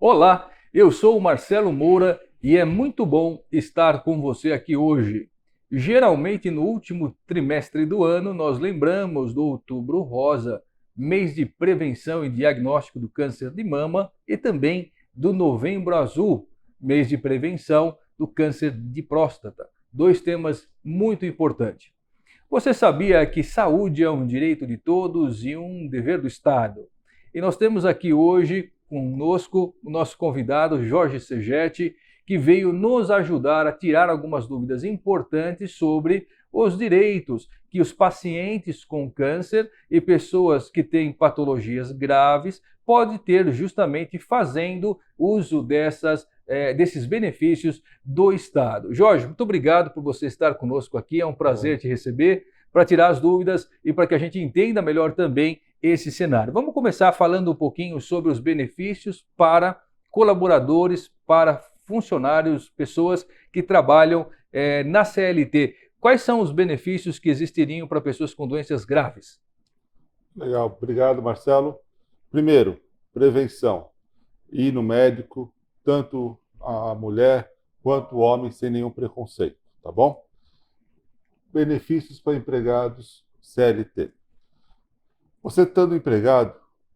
Olá, eu sou o Marcelo Moura e é muito bom estar com você aqui hoje. Geralmente, no último trimestre do ano, nós lembramos do Outubro Rosa, mês de prevenção e diagnóstico do câncer de mama, e também do Novembro Azul, mês de prevenção do câncer de próstata. Dois temas muito importantes. Você sabia que saúde é um direito de todos e um dever do Estado? E nós temos aqui hoje conosco o nosso convidado Jorge Segetti, que veio nos ajudar a tirar algumas dúvidas importantes sobre os direitos que os pacientes com câncer e pessoas que têm patologias graves podem ter justamente fazendo uso desses benefícios do Estado. Jorge, muito obrigado por você estar conosco aqui, é um prazer te receber para tirar as dúvidas e para que a gente entenda melhor também esse cenário. Vamos começar falando um pouquinho sobre os benefícios para colaboradores, para funcionários, pessoas que trabalham na CLT. Quais são os benefícios que existiriam para pessoas com doenças graves? Legal, obrigado, Marcelo. Primeiro, prevenção. Ir no médico, tanto a mulher quanto o homem, sem nenhum preconceito, tá bom? Benefícios para empregados CLT. Você estando empregado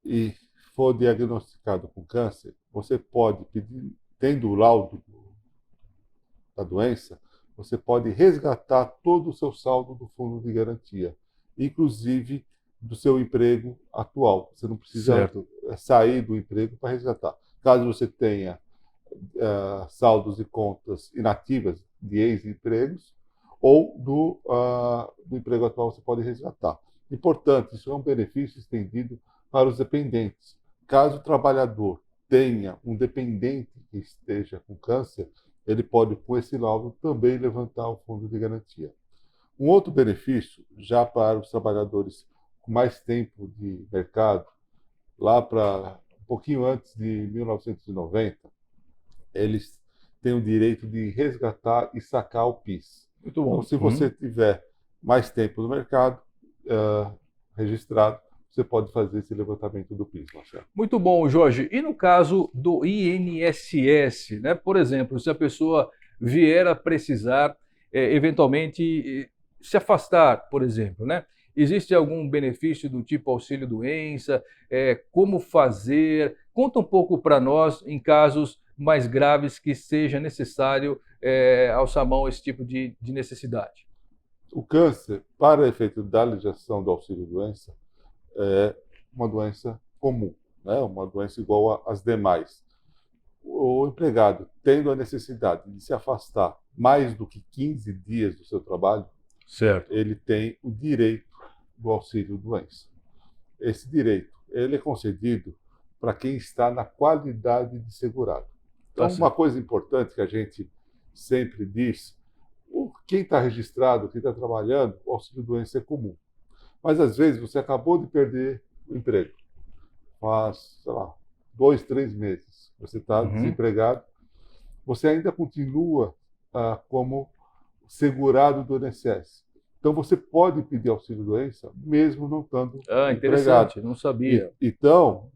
e for diagnosticado com câncer, você pode pedir, tendo o laudo da doença, você pode resgatar todo o seu saldo do fundo de garantia, inclusive do seu emprego atual. Você não precisa sair do emprego para resgatar. Caso você tenha saldos de contas inativas de ex-empregos ou do emprego atual, você pode resgatar. Importante, isso é um benefício estendido para os dependentes. Caso o trabalhador tenha um dependente que esteja com câncer, ele pode, com esse laudo, também levantar o fundo de garantia. Um outro benefício, já para os trabalhadores com mais tempo de mercado, lá para um pouquinho antes de 1990, eles têm o direito de resgatar e sacar o PIS. Muito bom. Então, se você tiver mais tempo no mercado registrado, você pode fazer esse levantamento do PIS, Marcelo. Muito bom, Jorge. E no caso do INSS, né? Por exemplo, se a pessoa vier a precisar, eventualmente, se afastar, por exemplo, né? Existe algum benefício do tipo auxílio-doença? Como fazer? Conta um pouco para nós em casos mais graves que seja necessário alçar mão a esse tipo de necessidade. O câncer, para efeito da legislação do auxílio-doença, é uma doença comum, né? Uma doença igual às demais. O empregado, tendo a necessidade de se afastar mais do que 15 dias do seu trabalho, Certo. ele tem o direito do auxílio-doença. Esse direito ele é concedido para quem está na qualidade de segurado. Então, uma coisa importante que a gente sempre diz, quem está registrado, quem está trabalhando, o auxílio-doença é comum. Mas, às vezes, você acabou de perder o emprego. Faz, sei lá, 2, 3 meses. Você está desempregado. Você ainda continua como segurado do INSS. Então, você pode pedir auxílio-doença, mesmo não estando empregado. Interessante, não sabia. Então,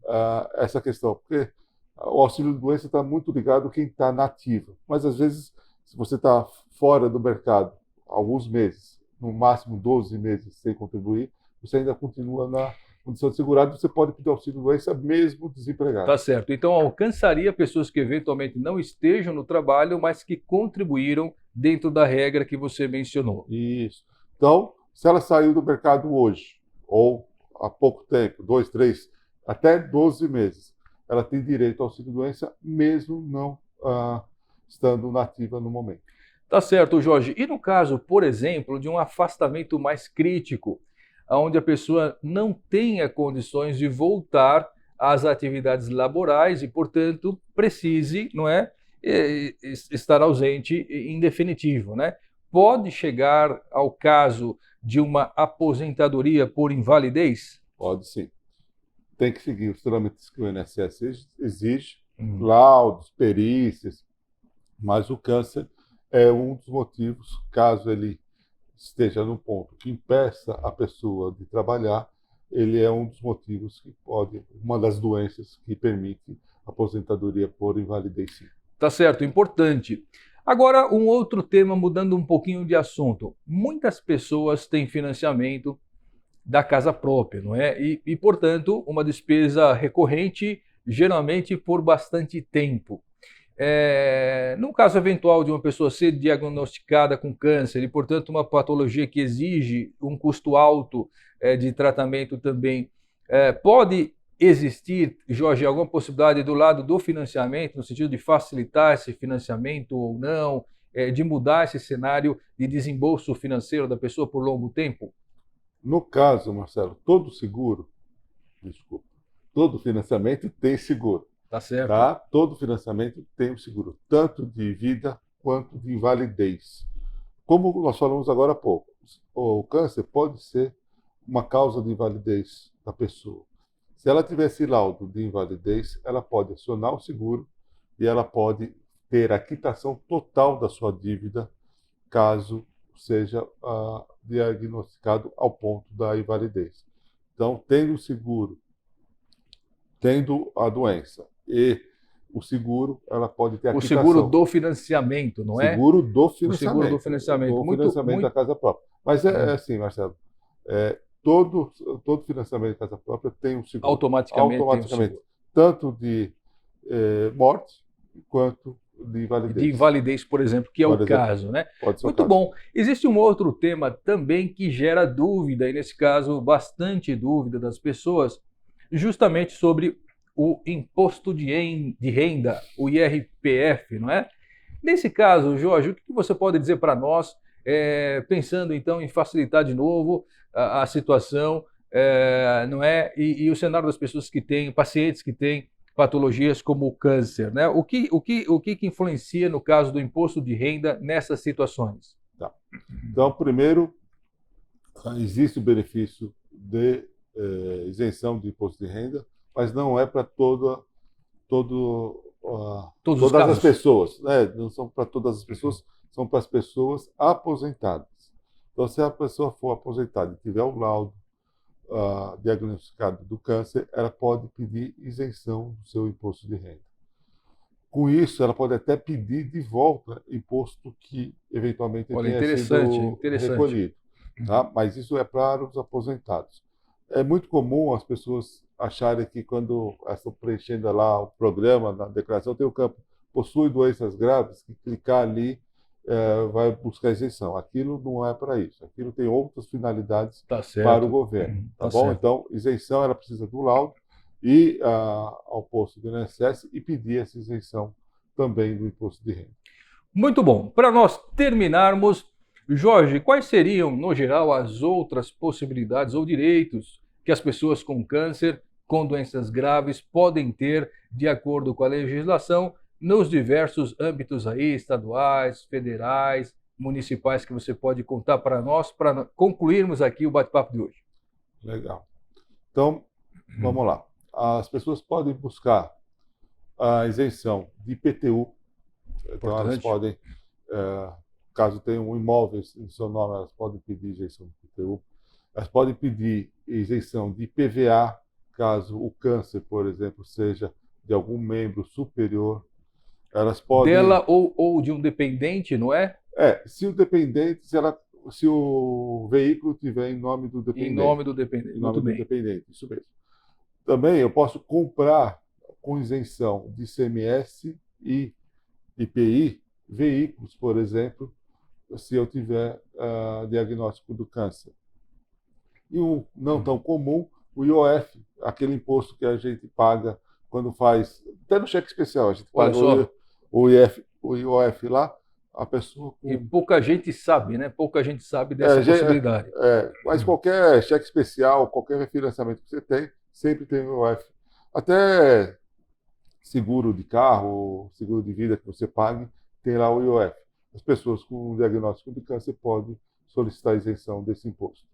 essa questão, porque o auxílio-doença está muito ligado a quem está na ativa. Mas, às vezes, se você está fora do mercado alguns meses, no máximo 12 meses sem contribuir, você ainda continua na condição de segurado, você pode pedir auxílio-doença mesmo desempregado. Tá certo. Então alcançaria pessoas que eventualmente não estejam no trabalho, mas que contribuíram dentro da regra que você mencionou. Isso. Então, se ela saiu do mercado hoje, ou há pouco tempo, 2, 3, até 12 meses, ela tem direito ao auxílio-doença, mesmo não estando nativa no momento. Tá certo, Jorge. E no caso, por exemplo, de um afastamento mais crítico, onde a pessoa não tenha condições de voltar às atividades laborais e, portanto, precise, não é, estar ausente em definitivo, né? Pode chegar ao caso de uma aposentadoria por invalidez? Pode sim. Tem que seguir os trâmites que o INSS exige, laudos, perícias, mas o câncer é um dos motivos, caso ele esteja num ponto que impeça a pessoa de trabalhar, ele é um dos motivos que pode, uma das doenças que permite aposentadoria por invalidez, sim. Tá certo, importante. Agora, um outro tema, mudando um pouquinho de assunto. Muitas pessoas têm financiamento da casa própria, não é? Portanto, uma despesa recorrente, geralmente por bastante tempo. No caso eventual de uma pessoa ser diagnosticada com câncer e, portanto, uma patologia que exige um custo alto de tratamento também, pode existir, Jorge, alguma possibilidade do lado do financiamento, no sentido de facilitar esse financiamento ou não, de mudar esse cenário de desembolso financeiro da pessoa por longo tempo? No caso, Marcelo, todo financiamento tem seguro. Tá certo. Tá? Todo financiamento tem um seguro, tanto de vida quanto de invalidez. Como nós falamos agora há pouco, o câncer pode ser uma causa de invalidez da pessoa. Se ela tiver esse laudo de invalidez, ela pode acionar o seguro e ela pode ter a quitação total da sua dívida, caso seja diagnosticado ao ponto da invalidez. Então, tendo o seguro, tendo a doença e o seguro, ela pode ter a quitação. O seguro do financiamento, não é? Seguro do financiamento. O seguro do financiamento. O financiamento da casa própria. Mas é assim, Marcelo, todo financiamento de casa própria tem um seguro. Automaticamente. Tem um seguro. Tanto de morte quanto de invalidez. De invalidez, por exemplo, que é o caso, né? Pode ser. Muito bom. Existe um outro tema também que gera dúvida, e nesse caso, bastante dúvida das pessoas, justamente sobre o imposto de renda, o IRPF, não é? Nesse caso, Jorge, o que você pode dizer para nós, pensando então em facilitar de novo a situação, não é? E o cenário das pessoas que têm, pacientes que têm patologias como o câncer, né? O que influencia no caso do imposto de renda nessas situações? Tá. Então, primeiro, existe o benefício de isenção de imposto de renda, mas não é para todas as pessoas, né? Não são para todas as pessoas, são para as pessoas aposentadas. Então, se a pessoa for aposentada e tiver o laudo diagnosticado do câncer, ela pode pedir isenção do seu imposto de renda. Com isso, ela pode até pedir de volta imposto que eventualmente tenha sido recolhido. Tá? Mas isso é para os aposentados. É muito comum as pessoas acharem que quando estão preenchendo lá o programa, na declaração, tem o campo possui doenças graves, que clicar ali vai buscar isenção. Aquilo não é para isso. Aquilo tem outras finalidades para o governo. Tá bom? Certo. Então, isenção, ela precisa do laudo e ao posto do INSS e pedir essa isenção também do imposto de renda. Muito bom. Para nós terminarmos, Jorge, quais seriam, no geral, as outras possibilidades ou direitos que as pessoas com câncer, com doenças graves, podem ter de acordo com a legislação nos diversos âmbitos aí, estaduais, federais, municipais, que você pode contar para nós, para concluirmos aqui o bate-papo de hoje? Legal. Então, vamos lá. As pessoas podem buscar a isenção de IPTU. Então, elas podem, caso tenham um imóvel em seu nome, elas podem pedir isenção de IPTU. Elas podem pedir isenção de IPVA, caso o câncer, por exemplo, seja de algum membro superior. Elas podem... Dela ou de um dependente, não é? Se o dependente, se o veículo tiver em nome do dependente. Em nome do dependente. Em nome do dependente, isso mesmo. Também eu posso comprar com isenção de ICMS e IPI veículos, por exemplo, se eu tiver diagnóstico do câncer. E o não tão comum, o IOF, aquele imposto que a gente paga quando faz, até no cheque especial, a gente paga o IOF lá, a pessoa... E pouca gente sabe, né? Pouca gente sabe dessa possibilidade. Mas qualquer cheque especial, qualquer refinanciamento que você tem, sempre tem o IOF. Até seguro de carro, seguro de vida que você pague, tem lá o IOF. As pessoas com diagnóstico de câncer podem solicitar isenção desse imposto.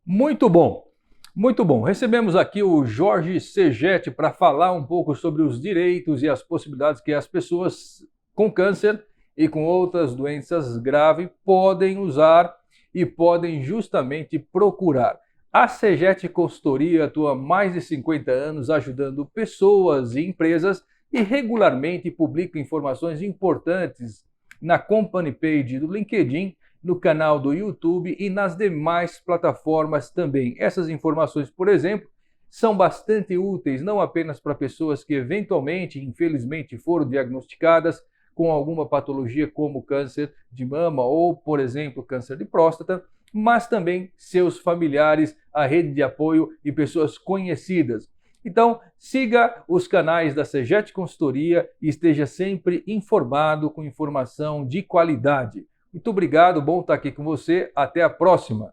Muito bom. Muito bom. Recebemos aqui o Jorge Segetti para falar um pouco sobre os direitos e as possibilidades que as pessoas com câncer e com outras doenças graves podem usar e podem justamente procurar. A Segetti Consultoria atua há mais de 50 anos ajudando pessoas e empresas e regularmente publica informações importantes na company page do LinkedIn, no canal do YouTube e nas demais plataformas também. Essas informações, por exemplo, são bastante úteis não apenas para pessoas que eventualmente, infelizmente, foram diagnosticadas com alguma patologia como câncer de mama ou, por exemplo, câncer de próstata, mas também seus familiares, a rede de apoio e pessoas conhecidas. Então, siga os canais da CEGET Consultoria e esteja sempre informado com informação de qualidade. Muito obrigado, bom estar aqui com você. Até a próxima.